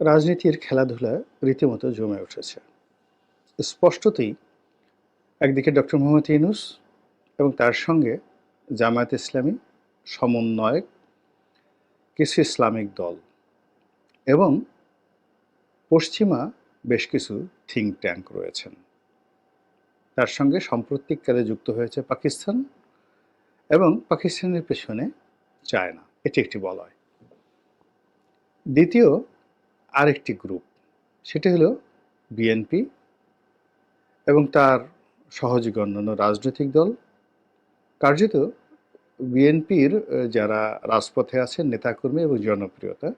রাজনীতির খেলাধুলা রীতিমতো জমে উঠেছে। স্পষ্টতই একদিকে ডক্টর মোহাম্মদ ইউনূস এবং তার সঙ্গে জামায়াতে ইসলামী, সমন্বয়ক, কিছু ইসলামিক দল এবং পশ্চিমা বেশ কিছু থিঙ্ক ট্যাঙ্ক রয়েছেন। তার সঙ্গে সাম্প্রতিককালে যুক্ত হয়েছে পাকিস্তান এবং পাকিস্তানের পেছনে চায়না। এটি একটি বলয়। দ্বিতীয় আরেকটি গ্রুপ, সেটি হলো বিএনপি এবং তার সহযোগী অন্যান্য রাজনৈতিক দল। কার্যত বিএনপির যারা রাজপথে আছেন নেতাকর্মী এবং জনপ্রিয়তা,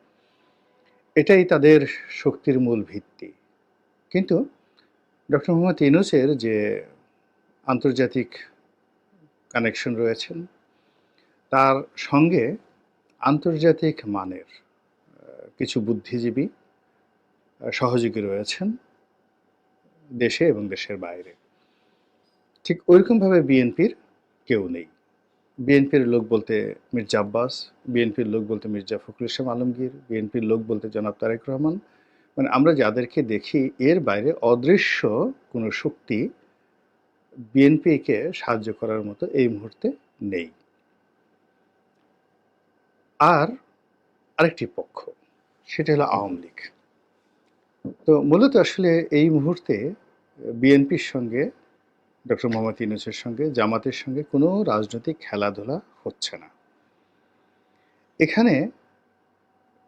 এটাই তাদের শক্তির মূল ভিত্তি। কিন্তু ডক্টর মোহাম্মদ ইউনূসের যে আন্তর্জাতিক কানেকশন রয়েছেন, তার সঙ্গে আন্তর্জাতিক মানের কিছু বুদ্ধিজীবী সহযোগী রয়েছেন দেশে এবং দেশের বাইরে। ঠিক ওইরকমভাবে বিএনপির কেউ নেই। বিএনপির লোক বলতে মির্জা আব্বাস, বিএনপির লোক বলতে মির্জা ফখরুল ইসলাম আলমগীর, বিএনপির লোক বলতে জনাব তারেক রহমান। মানে আমরা যাদেরকে দেখি, এর বাইরে অদৃশ্য কোনো শক্তি বিএনপিকে সাহায্য করার মতো এই মুহূর্তে নেই। আর আরেকটি পক্ষ, সেটা হলো আওয়ামী লীগ। তো মূলত আসলে এই মুহূর্তে বিএনপির সঙ্গে, ডক্টর মোহাম্মদ ইউনূসের সঙ্গে, জামাতের সঙ্গে কোনো রাজনৈতিক খেলাধুলা হচ্ছে না। এখানে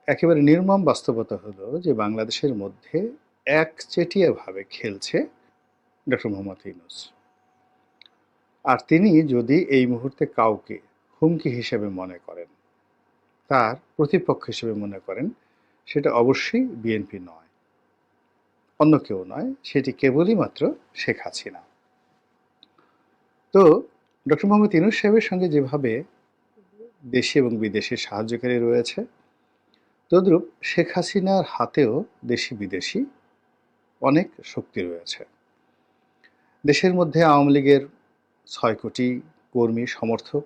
একেবারে নির্মম বাস্তবতা হলো যে বাংলাদেশের মধ্যে একচেটিয়াভাবে খেলছে ডক্টর মোহাম্মদ ইউনূস। আর তিনি যদি এই মুহূর্তে কাউকে হুমকি হিসেবে মনে করেন, তার প্রতিপক্ষ হিসেবে মনে করেন, সেটা অবশ্যই বিএনপি নয়, অন্য কেউ নয়, সেটি কেবলই মাত্র শেখ হাসিনা। তো ডক্টর মোহাম্মদ ইউনূস সাহেবের সঙ্গে যেভাবে দেশি এবং বিদেশি সাহায্যকারী রয়েছে, তদ্রূপ শেখ হাসিনার হাতেও দেশি বিদেশি অনেক শক্তি রয়েছে। দেশের মধ্যে আওয়ামী লীগের ৬ কোটি কর্মী সমর্থক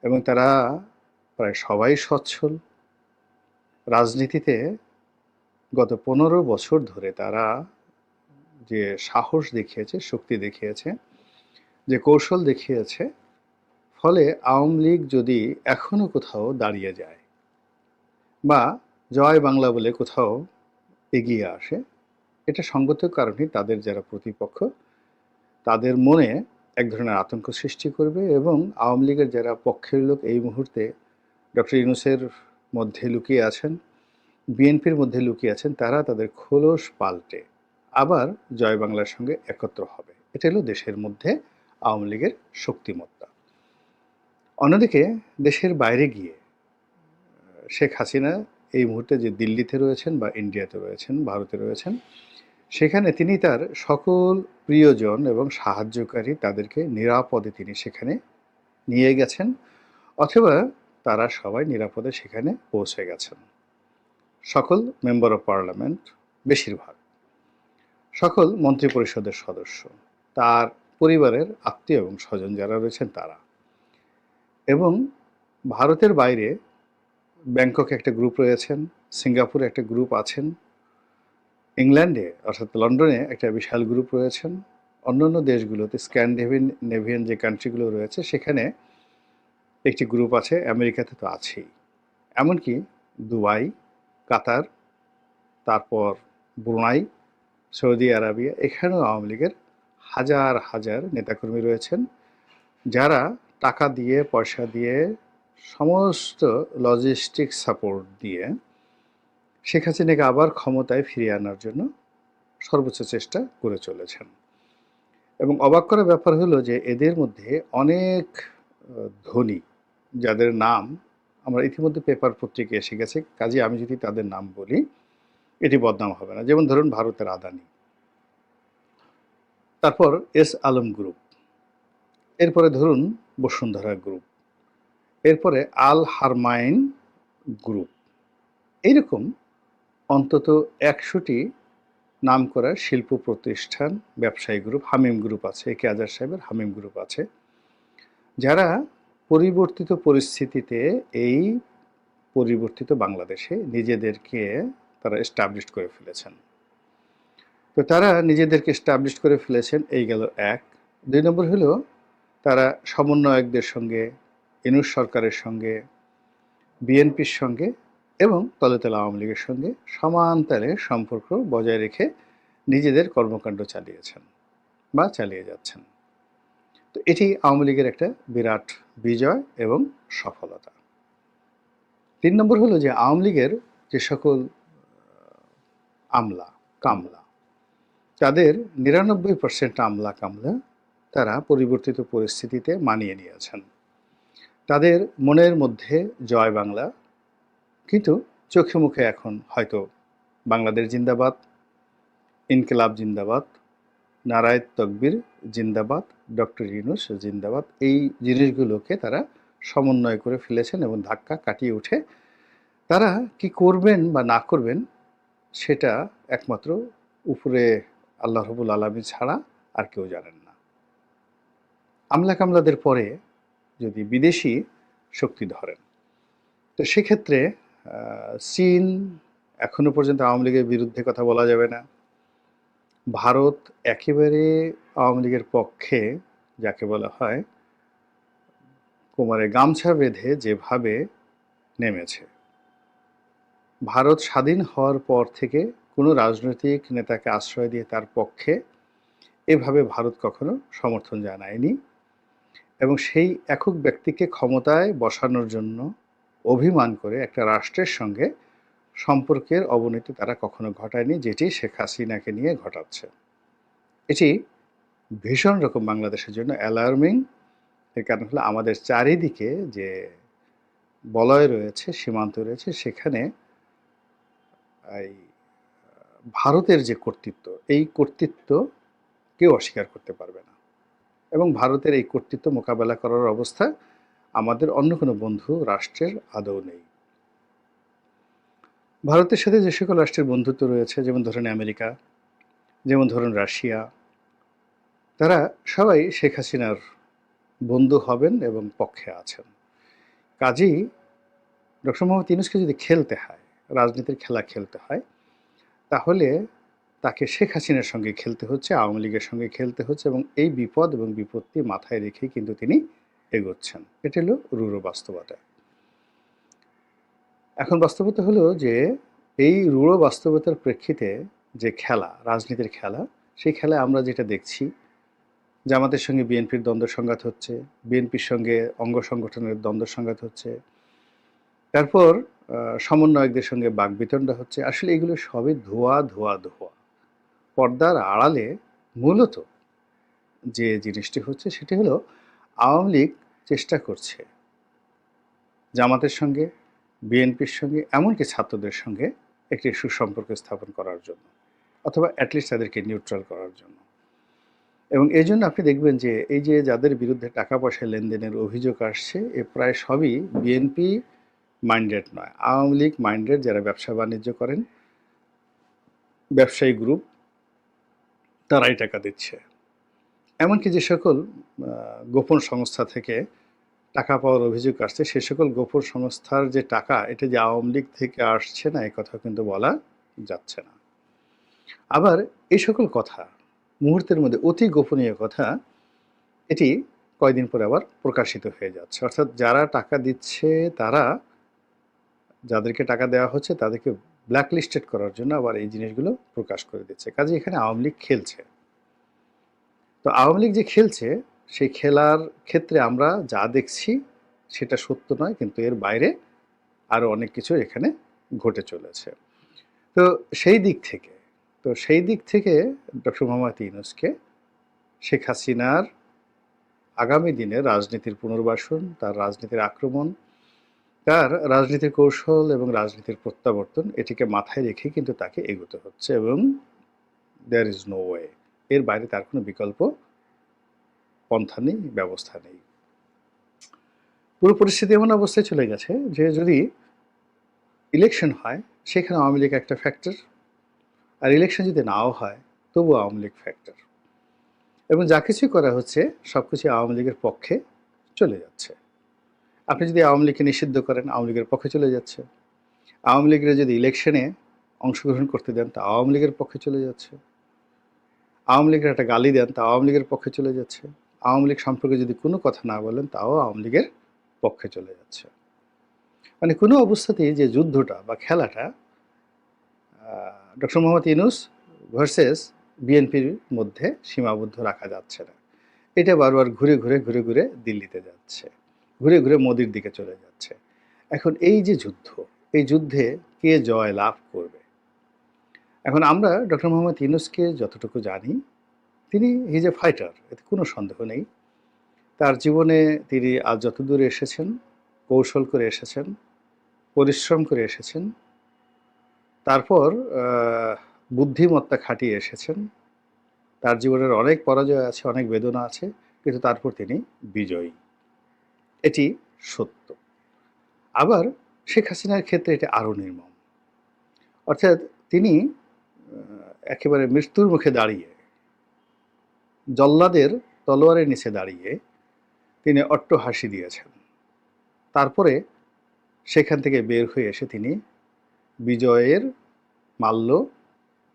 এবং তারা প্রায় সবাই সচ্ছল। রাজনীতিতে গত ১৫ বছর ধরে তারা যে সাহস দেখিয়েছে, শক্তি দেখিয়েছে, যে কৌশল দেখিয়েছে, ফলে আওয়ামী লীগ যদি এখনো কোথাও দাঁড়িয়ে যায় বা জয় বাংলা বলে কোথাও এগিয়ে আসে, এটা সঙ্গত কারণেই তাদের যারা প্রতিপক্ষ, তাদের মনে এক ধরনের আতঙ্ক সৃষ্টি করবে এবং আওয়ামী লীগের যারা পক্ষের লোক এই মুহূর্তে ডক্টর ইউনূসের মধ্যে লুকিয়ে আছেন, বিএনপির মধ্যে লুকিয়ে আছেন, তারা তাদের খোলস পাল্টে আবার জয় বাংলার সঙ্গে একত্র হবে। এটা হলো দেশের মধ্যে আওয়ামী লীগের শক্তিমত্তা। অন্যদিকে দেশের বাইরে গিয়ে শেখ হাসিনা এই মুহূর্তে যে দিল্লিতে রয়েছেন বা ইন্ডিয়াতে রয়েছেন, ভারতে রয়েছেন, সেখানে তিনি তার সকল প্রিয়জন এবং সাহায্যকারী তাদেরকে নিরাপদে তিনি সেখানে নিয়ে গেছেন, অথবা তারা সবাই নিরাপদে সেখানে পৌঁছে গেছেন। সকল মেম্বার অফ পার্লামেন্ট, বেশিরভাগ সকল মন্ত্রিপরিষদের সদস্য, তার পরিবারের আত্মীয় এবং স্বজন যারা রয়েছেন তারা, এবং ভারতের বাইরে ব্যাংককে একটা গ্রুপ রয়েছেন, সিঙ্গাপুরে একটা গ্রুপ আছেন, ইংল্যান্ডে অর্থাৎ লন্ডনে একটা বিশাল গ্রুপ রয়েছেন, অন্যান্য দেশগুলোতে স্ক্যান্ডিনেভিয়ান যে কান্ট্রিগুলো রয়েছে সেখানে একটি গ্রুপ আছে, আমেরিকাতে তো আছেই, এমনকি দুবাই, কাতার, তারপর ব্রুনাই, সৌদি আরবিয়া, এখানেও আওয়ামী লীগের হাজার হাজার নেতাকর্মী রয়েছেন, যারা টাকা দিয়ে, পয়সা দিয়ে, সমস্ত লজিস্টিক সাপোর্ট দিয়ে শেখ হাসিনাকে আবার ক্ষমতায় ফিরিয়ে আনার জন্য সর্বোচ্চ চেষ্টা করে চলেছেন। এবং অবাক করার ব্যাপার হলো যে এদের মধ্যে অনেক ধনী, যাদের নাম আমরা ইতিমধ্যে পেপার পত্রিকায় এসে গেছে, কাজে আমি যদি তাদের নাম বলি এটি বদনাম হবে না। যেমন ধরুন ভারতের আদানি, তারপর এস আলম গ্রুপ, এরপরে ধরুন বসুন্ধরা গ্রুপ, এরপরে আল হারমাইন গ্রুপ, এইরকম অন্তত ১০০টি নাম করা শিল্প প্রতিষ্ঠান, ব্যবসায়ী গ্রুপ, হামিম গ্রুপ আছে, এ কে আজাদ সাহেবের হামিম গ্রুপ আছে, যারা পরিবর্তিত পরিস্থিতিতে এই পরিবর্তিত বাংলাদেশে নিজেদেরকে তারা এস্টাবলিশ করে ফেলেছেন। তো তারা নিজেদেরকে এস্টাবলিশ করে ফেলেছেন, এই গেল এক। ২ নম্বর হলো তারা সমন্বয়কদের সঙ্গে, ইউনূস সরকারের সঙ্গে, বিএনপির সঙ্গে এবং তলে তলে আওয়ামী লীগের সঙ্গে সমান তালে সম্পর্ক বজায় রেখে নিজেদের কর্মকাণ্ড চালিয়েছেন বা চালিয়ে যাচ্ছেন। তো এটি আওয়ামী লীগের একটা বিরাট বিজয় এবং সফলতা। ৩ নম্বর হলো যে আওয়ামী লীগের যে সকল আমলা কামলা, তাদের ৯৯% আমলা কামলা তারা পরিবর্তিত পরিস্থিতিতে মানিয়ে নিয়েছেন। তাদের মনের মধ্যে জয় বাংলা, কিন্তু চোখে মুখে এখন হয়তো বাংলাদেশ জিন্দাবাদ, ইনকিলাব জিন্দাবাদ, নারায়ে তকবীর জিন্দাবাদ, ডক্টর ইউনূস জিন্দাবাদ, এই জিনিসগুলোকে তারা সমন্বয় করে ফেলেছেন এবং ধাক্কা কাটিয়ে উঠে তারা কি করবেন বা না করবেন সেটা একমাত্র উপরে আল্লাহ রাব্বুল আলামিন ছাড়া আর কেউ জানেন না। আমলা কামলাদের পরে যদি বিদেশি শক্তি ধরেন, তো সেক্ষেত্রে চীন, এখনো পর্যন্ত আওয়ামী লীগের বিরুদ্ধে কথা বলা যাবে না। ভারত একেবারে আওয়ামী লীগের পক্ষে, যাকে বলা হয় কোমরে গামছা বেঁধে যেভাবে নেমেছে। ভারত স্বাধীন হওয়ার পর থেকে কোনো রাজনৈতিক নেতাকে আশ্রয় দিয়ে তার পক্ষে এভাবে ভারত কখনো সমর্থন জানায়নি, এবং সেই একক ব্যক্তিকে ক্ষমতায় বসানোর জন্য অভিমান করে একটা রাষ্ট্রের সঙ্গে সম্পর্কের অবনতি তারা কখনো ঘটায়নি, যেটি শেখ হাসিনাকে নিয়ে ঘটাচ্ছে। এটি ভীষণ রকম বাংলাদেশের জন্য অ্যালার্মিং। এর কারণ হলো আমাদের চারিদিকে যে বলয় রয়েছে, সীমান্ত রয়েছে, সেখানে এই ভারতের যে কর্তৃত্ব, এই কর্তৃত্ব কেউ অস্বীকার করতে পারবে না, এবং ভারতের এই কর্তৃত্ব মোকাবেলা করার অবস্থা আমাদের অন্য কোনো বন্ধু রাষ্ট্রের আদৌ নেই। ভারতের সাথে যে সকল রাষ্ট্রের বন্ধুত্ব রয়েছে, যেমন ধরেন আমেরিকা, যেমন ধরুন রাশিয়া, তারা সবাই শেখ হাসিনার বন্ধু হবেন এবং পক্ষে আছেন। কাজেই ডক্টর মোহাম্মদ ইউনূসকে যদি খেলতে হয়, রাজনীতির খেলা খেলতে হয়, তাহলে তাকে শেখ হাসিনার সঙ্গে খেলতে হচ্ছে, আওয়ামী লীগের সঙ্গে খেলতে হচ্ছে, এবং এই বিপদ এবং বিপত্তি মাথায় রেখেই কিন্তু তিনি এগোচ্ছেন। এটা হলো রূঢ় বাস্তবতা। এখন বাস্তবতা হলো যে এই রূঢ় বাস্তবতার প্রেক্ষিতে যে খেলা, রাজনীতির খেলা, সেই খেলায় আমরা যেটা দেখছি, জামাতের সঙ্গে বিএনপির দ্বন্দ্ব সংঘাত হচ্ছে, বিএনপির সঙ্গে অঙ্গ সংগঠনের দ্বন্দ্ব সংঘাত হচ্ছে, তারপর সমন্বয়কদের সঙ্গে বাকবিতণ্ডা হচ্ছে। আসলে এগুলো সবই ধোয়া ধোয়া ধোয়া। পর্দার আড়ালে মূলত যে জিনিসটি হচ্ছে সেটি হলো আওয়ামী লীগ চেষ্টা করছে জামাতের সঙ্গে, বিএনপির সঙ্গে, এমনকি ছাত্রদের সঙ্গে একটি সুসম্পর্ক স্থাপন করার জন্য, অথবা অ্যাটলিস্ট তাদেরকে নিউট্রাল করার জন্য। এবং এই জন্য আপনি দেখবেন যে এই যে যাদের বিরুদ্ধে টাকা পয়সা লেনদেনের অভিযোগ আসছে, এ প্রায় সবই বিএনপি মাইন্ডেড নয়, আওয়ামী লীগ মাইন্ডেড, যারা ব্যবসা বাণিজ্য করেন, ব্যবসায়ী গ্রুপ, তারাই টাকা দিচ্ছে। এমনকি যে সকল গোপন সংস্থা থেকে টাকা পাওয়ার অভিযোগ আসছে, সে সকল গোপন সংস্থার যে টাকা, এটা যে আওয়ামী লীগ থেকে আসছে না, এই কথা কিন্তু বলা যাচ্ছে না। আবার এই সকল কথা মুহূর্তের মধ্যে, অতি গোপনীয় কথা, এটি কয়দিন পরে আবার প্রকাশিত হয়ে যাচ্ছে। অর্থাৎ যারা টাকা দিচ্ছে, তারা, যাদেরকে টাকা দেওয়া হচ্ছে, তাদেরকে ব্ল্যাকলিস্টেড করার জন্য আবার এই জিনিসগুলো প্রকাশ করে দিচ্ছে। কাজে এখানে আওয়ামী লীগ খেলছে। তো আওয়ামী লীগ যে খেলছে, সেই খেলার ক্ষেত্রে আমরা যা দেখছি সেটা সত্য নয়, কিন্তু এর বাইরে আরও অনেক কিছু এখানে ঘটে চলেছে। তো সেই দিক থেকে ডক্টর মোহাম্মদ ইউনূসকে শেখ হাসিনার আগামী দিনের রাজনীতির পুনর্বাসন, তার রাজনীতির আক্রমণ, তার রাজনীতির কৌশল এবং রাজনীতির প্রত্যাবর্তন, এটিকে মাথায় রেখে কিন্তু তাকে এগোতে হচ্ছে, এবং দেয়ার ইজ নো ওয়ে, এর বাইরে তার কোনো বিকল্প পন্থা নেই, ব্যবস্থা নেই। পুরো পরিস্থিতি এমন অবস্থায় চলে গেছে যে যদি ইলেকশন হয়, সেখানে আওয়ামী লীগ একটা ফ্যাক্টর, আর ইলেকশন যদি নাও হয় তবুও আওয়ামী লীগ ফ্যাক্টর, এবং যা কিছুই করা হচ্ছে সব কিছু আওয়ামী লীগের পক্ষে চলে যাচ্ছে। আপনি যদি আওয়ামী লীগকে নিষিদ্ধ করেন, আওয়ামী লীগের পক্ষে চলে যাচ্ছে। আওয়ামী লীগের যদি ইলেকশনে অংশগ্রহণ করতে দেন, তা আওয়ামী লীগের পক্ষে চলে যাচ্ছে। আওয়ামী লীগের একটা গালি দেন, তা আওয়ামী লীগের পক্ষে চলে যাচ্ছে। আওয়ামী লীগ সম্পর্কে যদি কোনো কথা না বলেন, তাও আওয়ামী লীগের পক্ষে চলে যাচ্ছে। মানে কোনো অবস্থাতেই যে যুদ্ধটা বা খেলাটা ডক্টর মোহাম্মদ ইউনূস ভার্সেস বিএনপির মধ্যে সীমাবদ্ধ রাখা যাচ্ছে না। এটা বারবার ঘুরে ঘুরে ঘুরে ঘুরে দিল্লিতে যাচ্ছে, ঘুরে ঘুরে মোদির দিকে চলে যাচ্ছে। এখন এই যে যুদ্ধ, এই যুদ্ধে কে জয় লাভ করবে? এখন আমরা ডক্টর মোহাম্মদ ইউনূসকে যতটুকু জানি, তিনি হিজ এ ফাইটার, এতে কোনো সন্দেহ নেই। তার জীবনে তিনি আজ যত দূরে এসেছেন, কৌশল করে এসেছেন, পরিশ্রম করে এসেছেন, তারপর বুদ্ধিমত্তা খাটিয়ে এসেছেন। তার জীবনের অনেক পরাজয় আছে, অনেক বেদনা আছে, কিন্তু তারপর তিনি বিজয়ী, এটি সত্য। আবার শেখ হাসিনার ক্ষেত্রে এটি আরও নির্মম। অর্থাৎ তিনি একেবারে মৃত্যুর মুখে দাঁড়িয়ে, জল্লাদের তলোয়ারের নিচে দাঁড়িয়ে তিনি অট্ট হাসি দিয়েছেন। তারপরে সেখান থেকে বের হয়ে এসে তিনি বিজয়ের মাল্য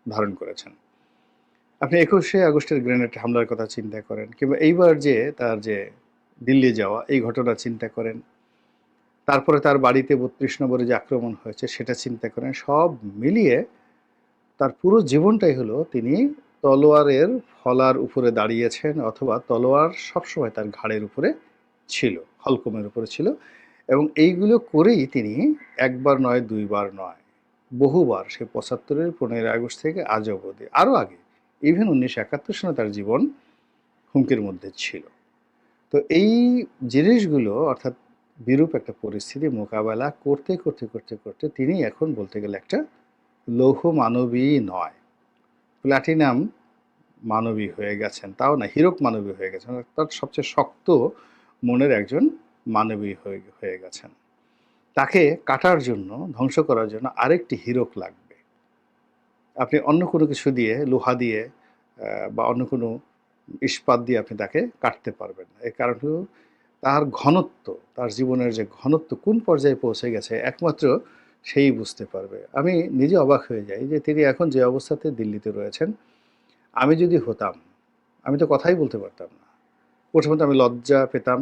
ধারণ করেছেন। আপনি ২১শে আগস্টের গ্রেনেড হামলার কথা চিন্তা করেন, কিংবা এইবার যে তার যে দিল্লি যাওয়া, এই ঘটনা চিন্তা করেন, তারপরে তার বাড়িতে ৩২ নম্বরে যে আক্রমণ হয়েছে সেটা চিন্তা করেন। সব মিলিয়ে তার পুরো জীবনটাই হলো তিনি তলোয়ারের ফলার উপরে দাঁড়িয়েছেন, অথবা তলোয়ার সবসময় তার ঘাড়ের উপরে ছিল, হলকমের উপরে ছিল। এবং এইগুলো করেই তিনি একবার নয়, দুইবার নয়, বহুবার, সে ৭৫-এর ১৫ই আগস্ট থেকে আজ অবধি, আরও আগে, ইভেন ১৯৭১ সালে তার জীবন হুমকির মধ্যে ছিল। তো এই জিনিসগুলো, অর্থাৎ বিরূপ একটা পরিস্থিতি মোকাবেলা করতে করতে করতে করতে তিনি এখন বলতে গেলে একটা লৌহ মানবী নয়, প্ল্যাটিনাম মানবী হয়ে গেছেন। তাও না, হীরক মানবী হয়ে গেছেন, অর্থাৎ সবচেয়ে শক্ত মনের একজন মানবী হয়ে গেছেন। তাকে কাটার জন্য, ধ্বংস করার জন্য আরেকটি হীরক লাগবে। আপনি অন্য কোনো কিছু দিয়ে, লোহা দিয়ে বা অন্য কোনো ইস্পাত দিয়ে আপনি তাকে কাটতে পারবেন না। এর কারণ হলো তার ঘনত্ব, তার জীবনের যে ঘনত্ব কোন পর্যায়ে পৌঁছে গেছে একমাত্র সেই বুঝতে পারবে। আমি নিজে অবাক হয়ে যাই যে তিনি এখন যে অবস্থাতে দিল্লিতে রয়েছেন, আমি যদি হতাম, আমি তো কথাই বলতে পারতাম না। প্রথমত আমি লজ্জা পেতাম,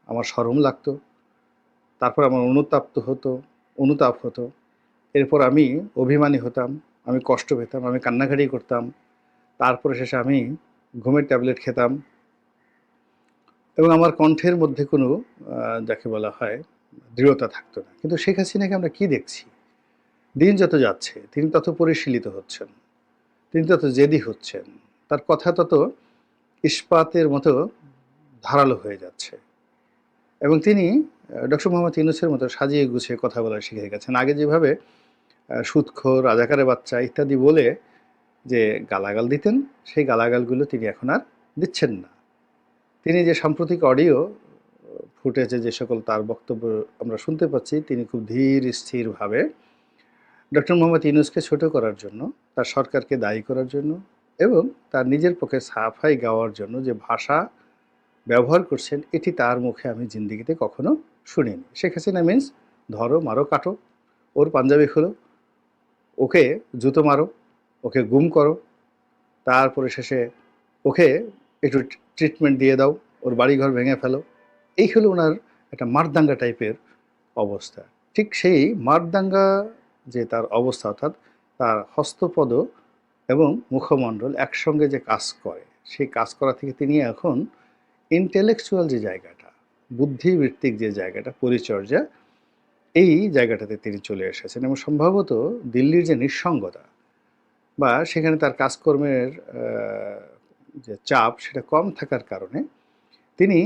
আমার শরম লাগতো, তারপর আমার অনুতাপ হতো, এরপর আমি অভিমানী হতাম, আমি কষ্ট পেতাম, আমি কান্নাকাটি করতাম, তারপরে শেষে আমি ঘুমের ট্যাবলেট খেতাম, এবং আমার কণ্ঠের মধ্যে কোনো যাকে বলা হয় দৃঢ়তা থাকতো না। কিন্তু শেখ হাসিনাকে আমরা কি দেখছি? দিন যত যাচ্ছে তিনি তত পরিশীলিত হচ্ছেন, তিনি তত জেদি হচ্ছেন, তার কথা তত ইস্পাতের মতো ধারালো হয়ে যাচ্ছে। এবং তিনি ডক্টর মোহাম্মদ ইউনূসের মতো সাজিয়ে গুছিয়ে কথা বলা শিখে গেছেন। আগে যেভাবে সুদখোর, রাজাকারের বাচ্চা ইত্যাদি বলে যে গালাগাল দিতেন, সেই গালাগালগুলো তিনি এখন আর দিচ্ছেন না। তিনি যে সাম্প্রতিক অডিও ফুটেজে যে সকল তার বক্তব্য আমরা শুনতে পাচ্ছি, তিনি খুব ধীর স্থিরভাবে ডক্টর মোহাম্মদ ইউনূসকে ছোট করার জন্য, তার সরকারকে দায়ী করার জন্য, এবং তার নিজের পক্ষে সাফাই গাওয়ার জন্য যে ভাষা ব্যবহার করছেন, এটি তার মুখে আমি জিন্দিগিতে কখনো শুনিনি। শেখ হাসিনা মিন্স ধরো, মারো, কাটো, ওর পাঞ্জাবি খোলো, ওকে জুতো মারো, ওকে গুম করো, তারপরে শেষে ওকে একটু ট্রিটমেন্ট দিয়ে দাও, ওর বাড়িঘর ভেঙে ফেলো। এই হলো ওনার একটা মারদাঙ্গা টাইপের অবস্থা। ঠিক সেই মারদাঙ্গা যে তার অবস্থা, অর্থাৎ তার হস্তপদ এবং মুখমণ্ডল একসঙ্গে যে কাজ করে, সেই কাজ করা থেকে তিনি এখন ইন্টেলেকচুয়াল যে জায়গাটা, বুদ্ধিবৃত্তিক যে জায়গাটা, পরিচর্যা, এই জায়গাটাতে তিনি চলে এসেছেন। এবং সম্ভবত দিল্লির যে নিঃসঙ্গতা বা সেখানে তার কাজকর্মের যে চাপ, সেটা কম থাকার কারণে তিনি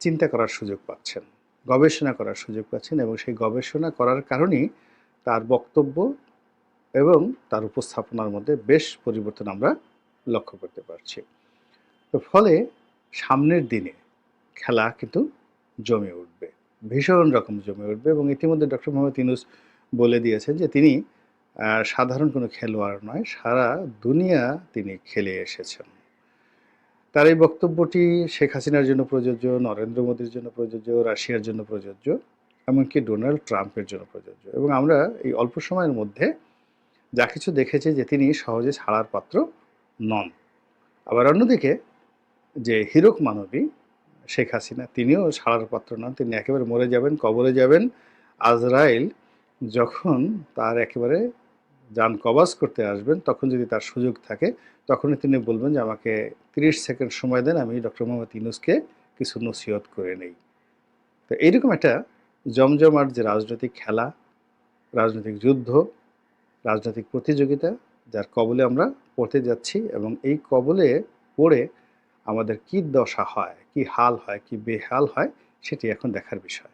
চিন্তা করার সুযোগ পাচ্ছেন, গবেষণা করার সুযোগ পাচ্ছেন, এবং সেই গবেষণা করার কারণেই তার বক্তব্য এবং তার উপস্থাপনার মধ্যে বেশ পরিবর্তন আমরা লক্ষ্য করতে পারছি। তো ফলে সামনের দিনে খেলা কিন্তু জমে উঠবে, ভীষণ রকম জমে উঠবে। এবং ইতিমধ্যে ডক্টর মোহাম্মদ ইউনূস বলে দিয়েছেন যে তিনি সাধারণ কোনো খেলোয়াড় নয়, সারা দুনিয়া তিনি খেলে এসেছেন। তার এই বক্তব্যটি শেখ হাসিনার জন্য প্রযোজ্য, নরেন্দ্র মোদীর জন্য প্রযোজ্য, রাশিয়ার জন্য প্রযোজ্য, এমনকি ডোনাল্ড ট্রাম্পের জন্য প্রযোজ্য। এবং আমরা এই অল্প সময়ের মধ্যে যা কিছু দেখেছে যে তিনি সহজে ছাড়ার পাত্র নন। আবার অন্যদিকে যে হীরক মানবী শেখ হাসিনা, তিনিও ছাড়ার পাত্র নন, তিনি একেবারে মরে যাবেন, কবরে যাবেন। আজরাইল যখন তার একেবারে যান কবাজ করতে আসবেন, তখন যদি তার সুযোগ থাকে, তখনই তিনি বলবেন যে আমাকে 30 সেকেন্ড সময় দেন, আমি ডক্টর মোহাম্মদ ইউনূসকে কিছু নসিহত করে নেই। তো এইরকম একটা জমজমাট যে রাজনৈতিক খেলা, রাজনৈতিক যুদ্ধ, রাজনৈতিক প্রতিযোগিতা, যার কবলে আমরা পড়তে যাচ্ছি, এবং এই কবলে পড়ে আমাদের কী দশা হয়, কী হাল হয়, কী বেহাল হয়, সেটি এখন দেখার বিষয়।